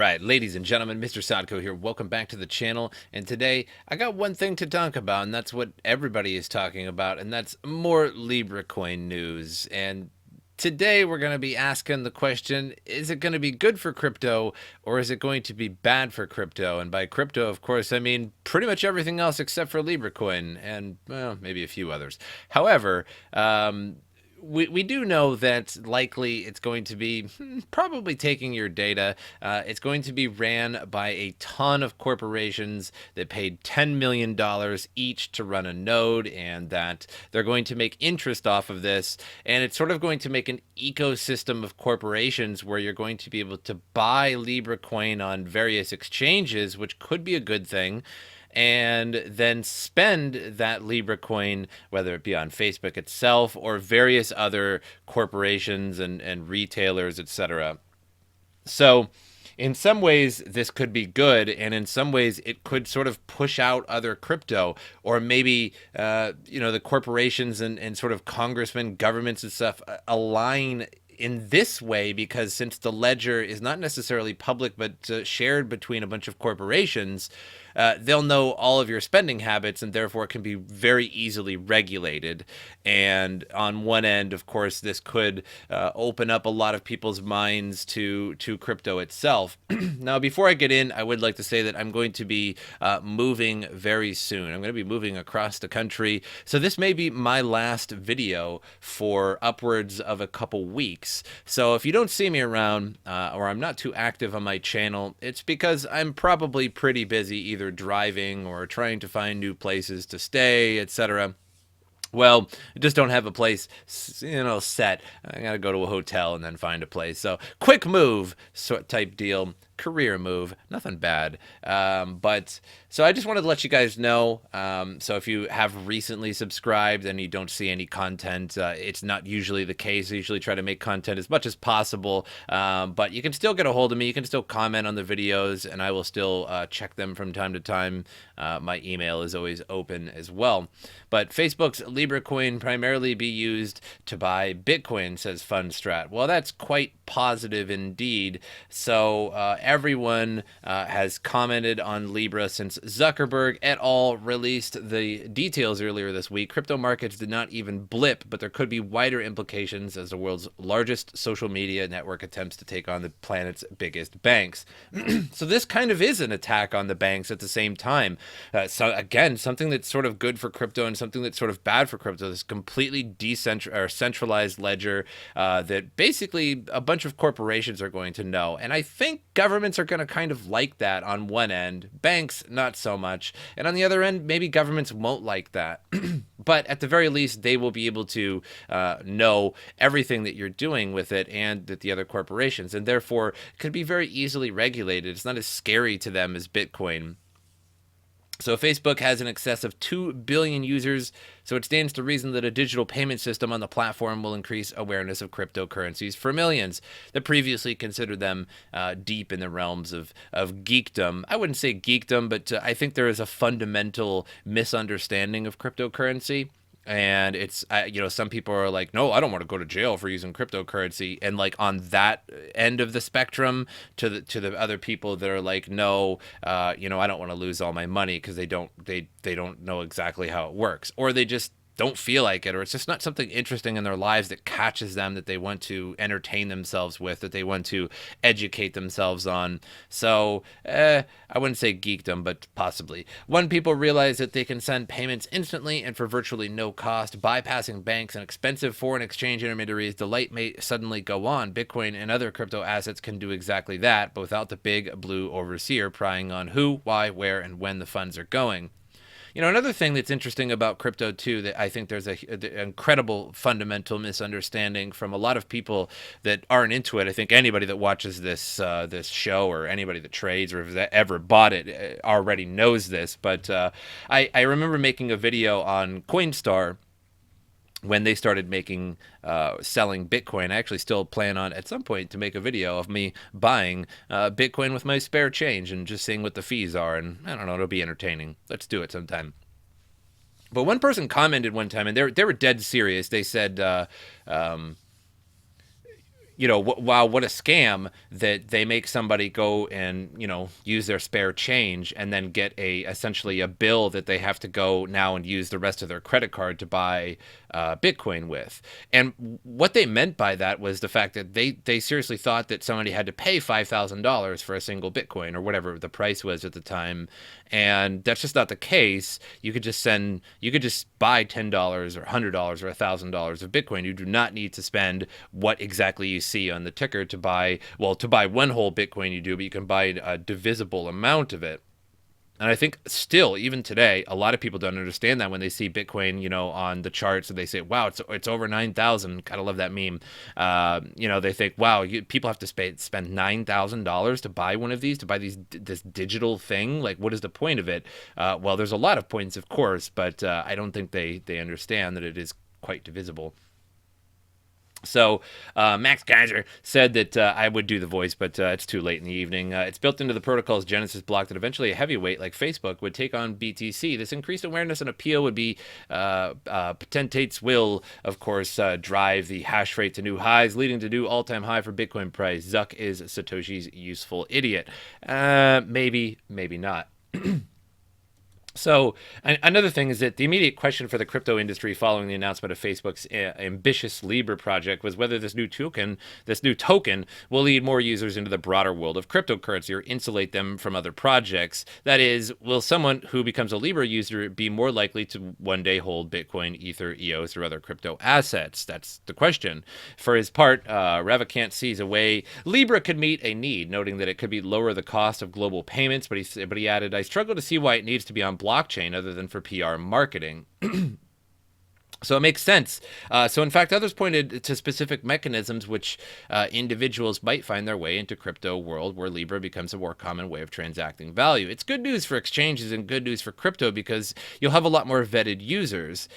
Right, ladies and gentlemen, MrSotko here. Welcome back to the channel. And today I got one thing to talk about, and that's what everybody is talking about, and that's more Libra coin news. And today we're going to be asking the question, is it going to be good for crypto or is it going to be bad for crypto? And by crypto, of course, I mean pretty much everything else except for Libra coin and, well, maybe a few others. However, we do know that likely it's going to be probably taking your data. It's going to be ran by a ton of corporations that paid $10 million each to run a node, and that they're going to make interest off of this. And it's sort of going to make an ecosystem of corporations where you're going to be able to buy Libra coin on various exchanges, which could be a good thing, and then spend that Libra coin, whether it be on Facebook itself or various other corporations and retailers, etc. So in some ways this could be good, and in some ways it could sort of push out other crypto, or maybe the corporations and sort of congressmen, governments and stuff align in this way, because since the ledger is not necessarily public but shared between a bunch of corporations, they'll know all of your spending habits, and therefore it can be very easily regulated. And on one end, of course, this could open up a lot of people's minds to crypto itself. Now, before I get in, I would like to say that I'm going to be moving very soon. I'm going to be moving across the country, so this may be my last video for upwards of a couple weeks. So if you don't see me around, or I'm not too active on my channel, it's because I'm probably pretty busy either driving or trying to find new places to stay, etc. Well, I just don't have a place, set. I gotta go to a hotel and then find a place. So quick move sort type deal, career move, nothing bad. But so I just wanted to let you guys know. So if you have recently subscribed and you don't see any content, it's not usually the case. I usually try to make content as much as possible, but you can still get a hold of me. You can still comment on the videos, and I will still check them from time to time. My email is always open as well. But Facebook's Libra coin primarily be used to buy Bitcoin, says Fundstrat. Well, that's quite positive indeed. So everyone has commented on Libra since Zuckerberg et al. Released the details earlier this week. Crypto markets did not even blip, but there could be wider implications as the world's largest social media network attempts to take on the planet's biggest banks. So this kind of is an attack on the banks at the same time. So again, something that's sort of good for crypto and something that's sort of bad for crypto. This completely decentralized or centralized ledger that basically a bunch of corporations are going to know. And I think governments are going to kind of like that on one end, banks not so much. And on the other end, maybe governments won't like that. But at the very least, they will be able to know everything that you're doing with it, and that the other corporations, and therefore could be very easily regulated. It's not as scary to them as Bitcoin. So Facebook has in excess of 2 billion users, so it stands to reason that a digital payment system on the platform will increase awareness of cryptocurrencies for millions that previously considered them deep in the realms of geekdom. I wouldn't say geekdom, but I think there is a fundamental misunderstanding of cryptocurrency. And it's, some people are like, no, I don't want to go to jail for using cryptocurrency. And like on that end of the spectrum, to the other people that are like, no, I don't want to lose all my money because they don't know exactly how it works, or they just don't feel like it, or it's just not something interesting in their lives that catches them, that they want to entertain themselves with, that they want to educate themselves on. So I wouldn't say geekdom, but possibly. When people realize that they can send payments instantly and for virtually no cost, bypassing banks and expensive foreign exchange intermediaries, the light may suddenly go on. Bitcoin and other crypto assets can do exactly that, but without the big blue overseer prying on who, why, where, and when the funds are going. Another thing that's interesting about crypto too, that I think there's an incredible fundamental misunderstanding from a lot of people that aren't into it. I think anybody that watches this this show, or anybody that trades or has ever bought it, already knows this. But I remember making a video on Coinstar when they started selling Bitcoin. I actually still plan on at some point to make a video of me buying Bitcoin with my spare change and just seeing what the fees are. And I don't know, it'll be entertaining. Let's do it sometime. But one person commented one time, and they were dead serious. They said, wow, what a scam that they make somebody go and, use their spare change and then get essentially a bill that they have to go now and use the rest of their credit card to buy Bitcoin with. And what they meant by that was the fact that they seriously thought that somebody had to pay $5,000 for a single Bitcoin or whatever the price was at the time. And that's just not the case. You could just buy $10 or $100 or $1,000 of Bitcoin. You do not need to spend what exactly you see on the ticker to buy one whole Bitcoin you do, but you can buy a divisible amount of it. And I think still, even today, a lot of people don't understand that when they see Bitcoin, on the charts and they say, wow, it's over 9,000. Gotta love that meme. They think, wow, people have to spend $9,000 to buy one of these, to buy this digital thing. Like, what is the point of it? Well, there's a lot of points, of course, but I don't think they understand that it is quite divisible. So Max Geyser said that I would do the voice, but it's too late in the evening. It's built into the protocol's Genesis block that eventually a heavyweight like Facebook would take on BTC. This increased awareness and appeal would be potentates will, of course, drive the hash rate to new highs, leading to new all-time high for Bitcoin price. Zuck is Satoshi's useful idiot. Maybe not. So another thing is that the immediate question for the crypto industry following the announcement of Facebook's ambitious Libra project was whether this new token will lead more users into the broader world of cryptocurrency or insulate them from other projects. That is, will someone who becomes a Libra user be more likely to one day hold Bitcoin, Ether, EOS, or other crypto assets? That's the question. For his part, Ravikant sees a way Libra could meet a need, noting that it could be lower the cost of global payments, but he added, I struggle to see why it needs to be on blockchain other than for PR marketing. So it makes sense. So in fact, others pointed to specific mechanisms which individuals might find their way into crypto world where Libra becomes a more common way of transacting value. It's good news for exchanges and good news for crypto because you'll have a lot more vetted users.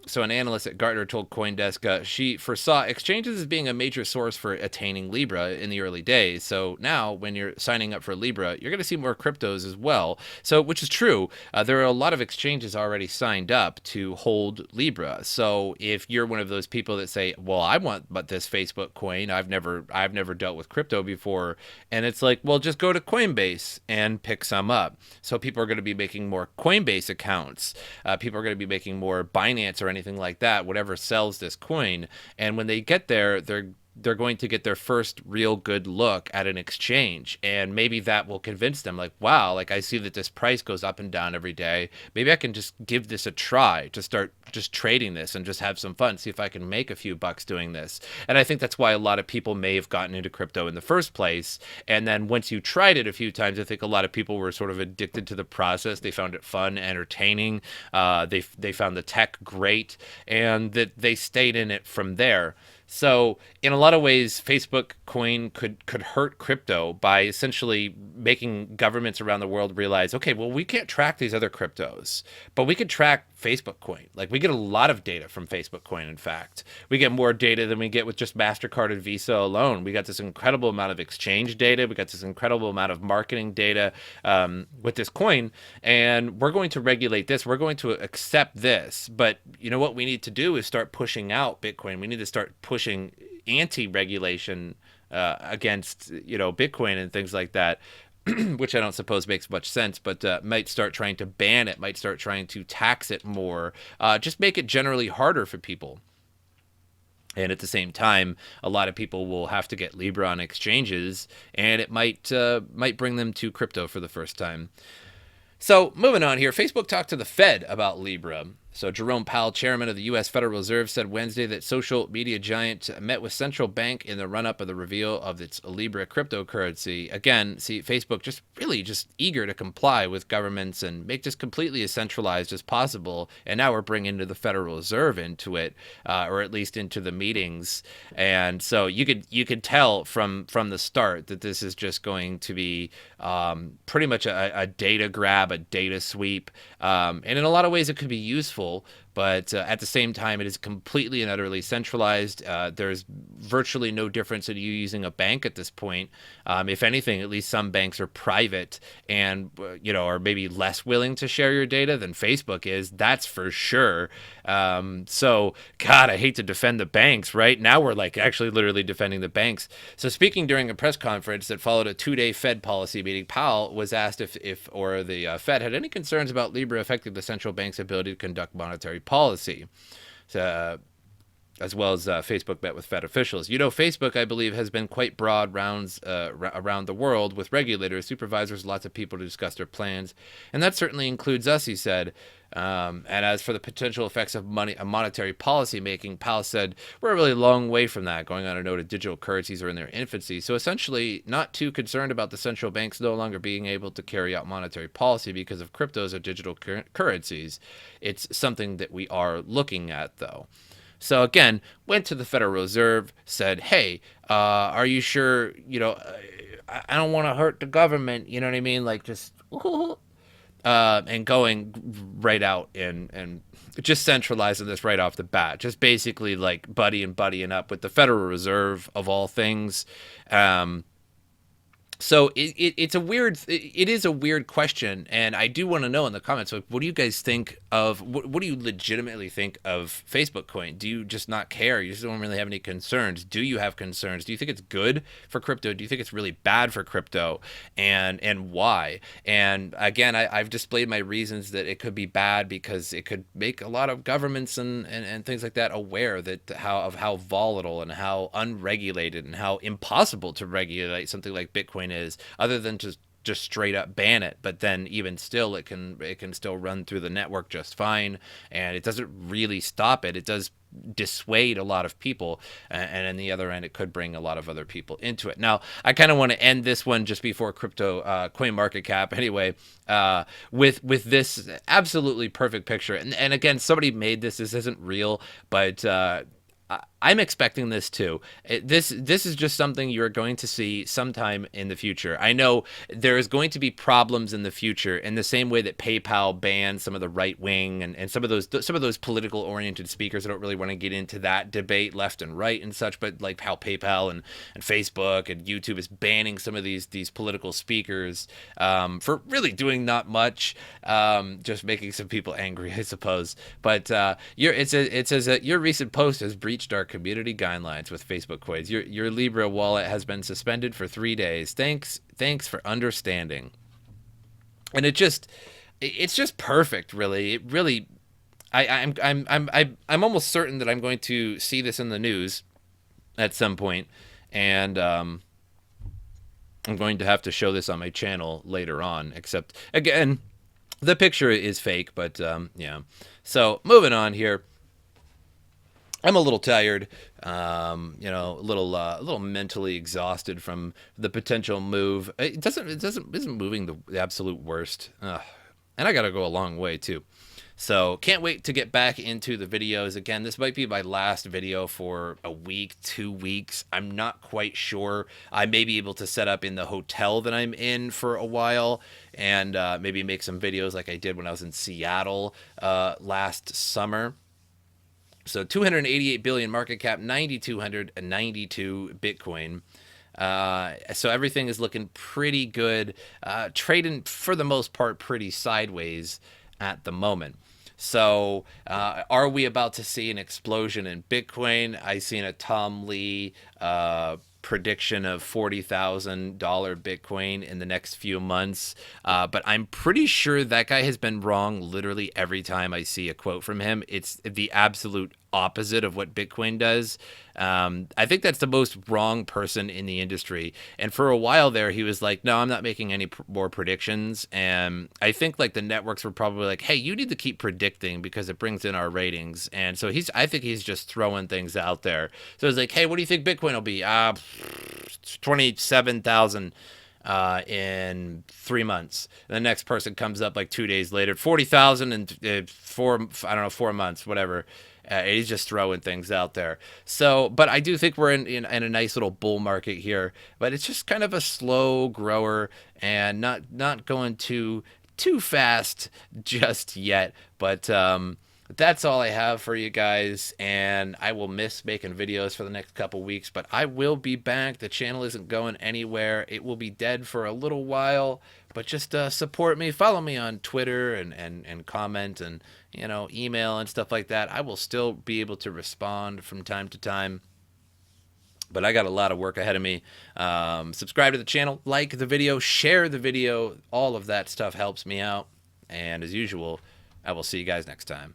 So an analyst at Gartner told CoinDesk she foresaw exchanges as being a major source for attaining Libra in the early days. So now when you're signing up for Libra, you're going to see more cryptos as well. So which is true. There are a lot of exchanges already signed up to hold Libra. So if you're one of those people that say, well, I want but this Facebook coin, I've never dealt with crypto before. And it's like, well, just go to Coinbase and pick some up. So people are going to be making more Coinbase accounts. People are going to be making more Binance or anything like that, whatever sells this coin. And when they get there, they're going to get their first real good look at an exchange. And maybe that will convince them, like, wow, like I see that this price goes up and down every day. Maybe I can just give this a try to start just trading this and just have some fun, see if I can make a few bucks doing this. And I think that's why a lot of people may have gotten into crypto in the first place. And then once you tried it a few times, I think a lot of people were sort of addicted to the process. They found it fun, entertaining. They found the tech great, and that they stayed in it from there. So in a lot of ways, Facebook coin could hurt crypto by essentially making governments around the world realize, okay, well, we can't track these other cryptos, but we could track Facebook coin. Like we get a lot of data from Facebook coin. In fact, we get more data than we get with just MasterCard and Visa alone. We got this incredible amount of exchange data. We got this incredible amount of marketing data with this coin, and we're going to regulate this. We're going to accept this. But you know what we need to do is start pushing out Bitcoin. We need to start pushing anti-regulation against Bitcoin and things like that, which I don't suppose makes much sense, but might start trying to ban it, might start trying to tax it more, just make it generally harder for people. And at the same time, a lot of people will have to get Libra on exchanges, and it might bring them to crypto for the first time. So moving on here, Facebook talked to the Fed about Libra. So Jerome Powell, chairman of the U.S. Federal Reserve, said Wednesday that social media giant met with central bank in the run-up of the reveal of its Libra cryptocurrency. Again, see, Facebook just eager to comply with governments and make this completely as centralized as possible. And now we're bringing the Federal Reserve into it, or at least into the meetings. And so you could tell from the start that this is just going to be pretty much a data grab, a data sweep. And in a lot of ways, it could be useful. but at the same time, it is completely and utterly centralized. There's virtually no difference in you using a bank at this point. If anything, at least some banks are private and are maybe less willing to share your data than Facebook is. That's for sure. So, God, I hate to defend the banks. Right now, we're like actually literally defending the banks. So, speaking during a press conference that followed a 2-day Fed policy meeting, Powell was asked if the Fed had any concerns about Libra affecting the central bank's ability to conduct monetary policy. So, as well as Facebook met with Fed officials. Facebook, I believe, has been quite broad rounds around the world with regulators, supervisors, lots of people to discuss their plans. And that certainly includes us, he said. And as for the potential effects of monetary policy making, Powell said, we're a really long way from that, going on a note of digital currencies are in their infancy. So essentially, not too concerned about the central banks no longer being able to carry out monetary policy because of cryptos or digital currencies. It's something that we are looking at, though. So again, went to the Federal Reserve, said, hey, are you sure, I don't want to hurt the government, you know what I mean? Like just, and going right out and just centralizing this right off the bat, just basically like buddying up with the Federal Reserve of all things. So it is a weird question, and I do want to know in the comments, like, what do you guys think of, what do you legitimately think of Facebook Coin? Do you just not care? You just don't really have any concerns? Do you have concerns? Do you think it's good for crypto? Do you think it's really bad for crypto? And why? And again, I've displayed my reasons that it could be bad because it could make a lot of governments and things like that aware that how volatile and how unregulated and how impossible to regulate something like Bitcoin is, other than just straight up ban it. But then even still, it can still run through the network just fine, and it doesn't really stop it. It does dissuade a lot of people, and on the other end, it could bring a lot of other people into it. Now, I kind of want to end this one just before crypto coin market cap anyway, with this absolutely perfect picture. And again, somebody made this. This isn't real, but I'm expecting this too. This is just something you're going to see sometime in the future. I know there is going to be problems in the future in the same way that PayPal banned some of the right wing and some of those political oriented speakers. I don't really want to get into that debate left and right and such, but like how PayPal and Facebook and YouTube is banning some of these political speakers for really doing not much, just making some people angry, I suppose. But it says that your recent post has breached our community guidelines with Facebook coins. Your Libra wallet has been suspended for 3 days. Thanks for understanding. And it's just perfect, really. It really, I'm almost certain that I'm going to see this in the news at some point, and I'm going to have to show this on my channel later on. Except again, the picture is fake, but yeah. So moving on here. I'm a little tired, a little mentally exhausted from the potential move. It isn't moving the absolute worst, and I gotta go a long way too. So can't wait to get back into the videos again. This might be my last video for a week, 2 weeks. I'm not quite sure. I may be able to set up in the hotel that I'm in for a while and maybe make some videos like I did when I was in Seattle last summer. So 288 billion market cap, 9,292 Bitcoin. So everything is looking pretty good. Trading for the most part pretty sideways at the moment. So are we about to see an explosion in Bitcoin? I seen a Tom Lee prediction of $40,000 Bitcoin in the next few months. But I'm pretty sure that guy has been wrong literally every time I see a quote from him. It's the absolute opposite of what Bitcoin does. I think that's the most wrong person in the industry. And for a while there, he was like, no, I'm not making any more predictions. And I think like the networks were probably like, hey, you need to keep predicting because it brings in our ratings. And so I think he's just throwing things out there. So it's like, hey, what do you think Bitcoin will be? 27,000 in 3 months. And the next person comes up like 2 days later, 40,000 in 4 months, whatever. He's just throwing things out there. So, but I do think we're in a nice little bull market here, but it's just kind of a slow grower and not going too fast just yet. But that's all I have for you guys, and I will miss making videos for the next couple weeks, but I will be back. The channel isn't going anywhere. It will be dead for a little while, but just support me, follow me on Twitter, and comment, and email and stuff like that. I will still be able to respond from time to time, but I got a lot of work ahead of me. Subscribe to the channel, like the video, share the video. All of that stuff helps me out, and as usual, I will see you guys next time.